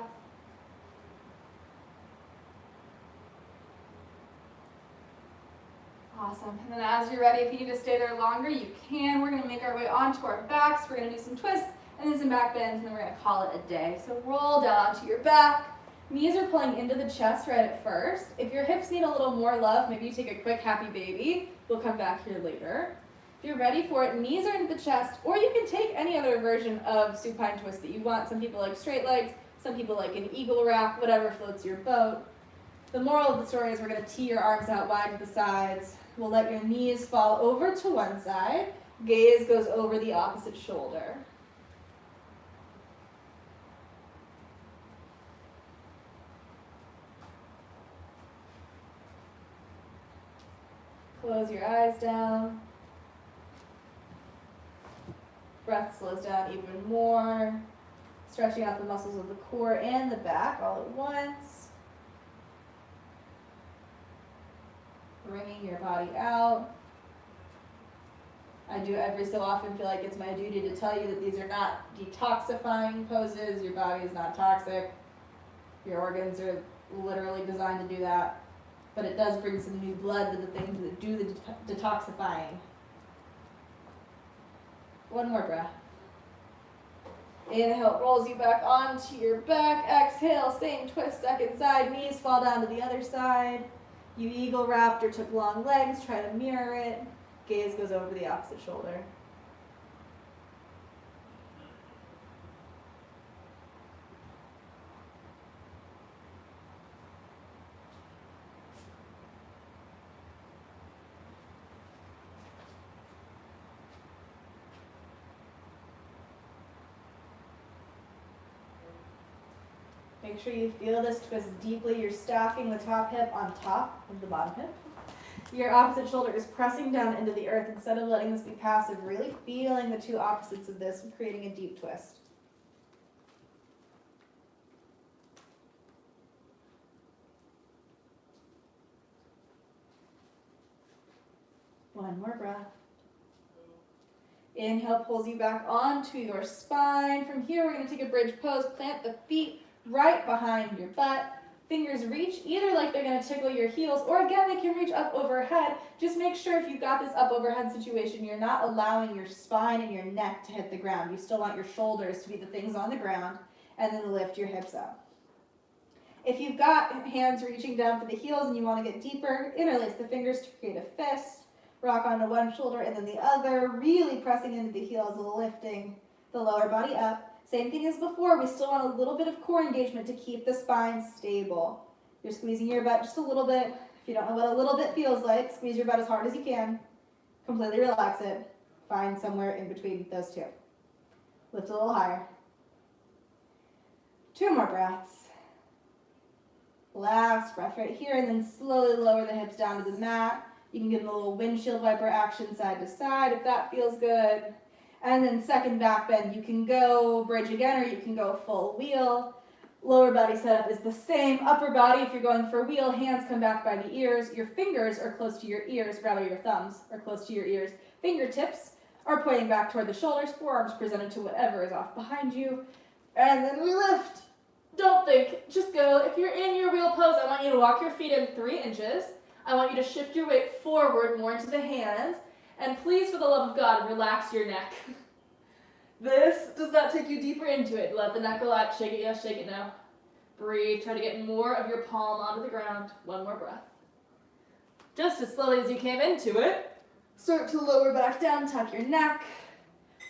Awesome. And then as you're ready, if you need to stay there longer, you can. We're going to make our way onto our backs. We're going to do some twists and then some back bends, and then we're going to call it a day. So roll down onto your back. Knees are pulling into the chest right at first. If your hips need a little more love, maybe you take a quick happy baby. We'll come back here later. If you're ready for it, knees are into the chest, or you can take any other version of supine twist that you want. Some people like straight legs, some people like an eagle wrap, whatever floats your boat. The moral of the story is we're going to tee your arms out wide to the sides. We'll let your knees fall over to one side. Gaze goes over the opposite shoulder. Close your eyes down. Breath slows down even more. Stretching out the muscles of the core and the back all at once. Bringing your body out. I do every so often feel like it's my duty to tell you that these are not detoxifying poses. Your body is not toxic. Your organs are literally designed to do that. But it does bring some new blood to the things that do the detoxifying. One more breath. Inhale, rolls you back onto your back. Exhale, same twist, second side. Knees fall down to the other side. You eagle wrapped or took long legs, try to mirror it. Gaze goes over the opposite shoulder. Make sure you feel this twist deeply. You're stacking the top hip on top of the bottom hip. Your opposite shoulder is pressing down into the earth instead of letting this be passive, really feeling the two opposites of this and creating a deep twist. One more breath. Inhale pulls you back onto your spine. From here, we're going to take a bridge pose. Plant the feet right behind your butt. Fingers reach either like they're going to tickle your heels, or again, they can reach up overhead. Just make sure if you've got this up overhead situation, you're not allowing your spine and your neck to hit the ground. You still want your shoulders to be the things on the ground, and then lift your hips up. If you've got hands reaching down for the heels and you want to get deeper, interlace the fingers to create a fist. Rock onto one shoulder and then the other, really pressing into the heels, lifting the lower body up. Same thing as before, we still want a little bit of core engagement to keep the spine stable. You're squeezing your butt just a little bit. If you don't know what a little bit feels like, squeeze your butt as hard as you can. Completely relax it. Find somewhere in between those two. Lift a little higher. 2 more breaths. Last breath right here, and then slowly lower the hips down to the mat. You can give them a little windshield wiper action side to side if that feels good. And then second back bend, you can go bridge again or you can go full wheel. Lower body setup is the same. Upper body, if you're going for wheel, hands come back by the ears. Your fingers are close to your ears, rather your thumbs are close to your ears. Fingertips are pointing back toward the shoulders, forearms presented to whatever is off behind you. And then we lift. Don't think, just go. If you're in your wheel pose, I want you to walk your feet in 3 inches. I want you to shift your weight forward more into the hands. And please, for the love of God, relax your neck. This does not take you deeper into it. Let the neck relax. Shake it yes, shake it no. Breathe. Try to get more of your palm onto the ground. One more breath. Just as slowly as you came into it. Start to lower back down. Tuck your neck.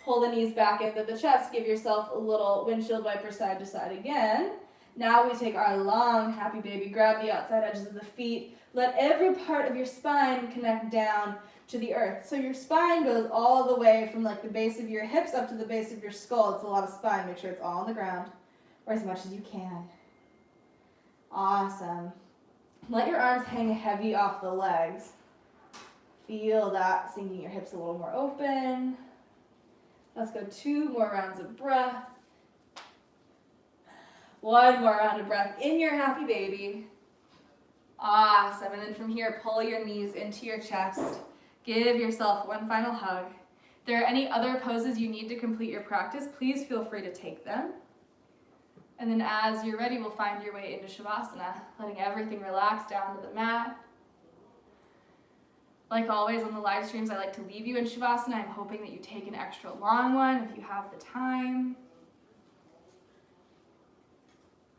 Pull the knees back into the chest. Give yourself a little windshield wiper side to side again. Now we take our long happy baby. Grab the outside edges of the feet. Let every part of your spine connect down to the earth. So your spine goes all the way from like the base of your hips up to the base of your skull. It's a lot of spine. Make sure it's all on the ground, or as much as you can. Awesome. Let your arms hang heavy off the legs. Feel that sinking your hips a little more open. Let's go 2 more rounds of breath. 1 more round of breath in your happy baby. Awesome. And then from here, pull your knees into your chest. Give yourself one final hug. If there are any other poses you need to complete your practice, please feel free to take them. And then as you're ready, we'll find your way into Shavasana, letting everything relax down to the mat. Like always on the live streams, I like to leave you in Shavasana. I'm hoping that you take an extra long one if you have the time.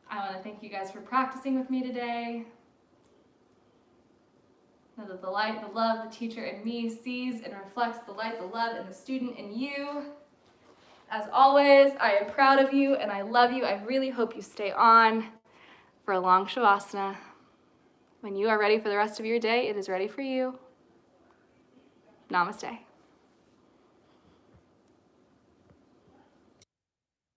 I want to thank you guys for practicing with me today. Know that the light, the love, the teacher in me sees and reflects the light, the love, and the student in you. As always, I am proud of you and I love you. I really hope you stay on for a long Shavasana. When you are ready for the rest of your day, it is ready for you. Namaste.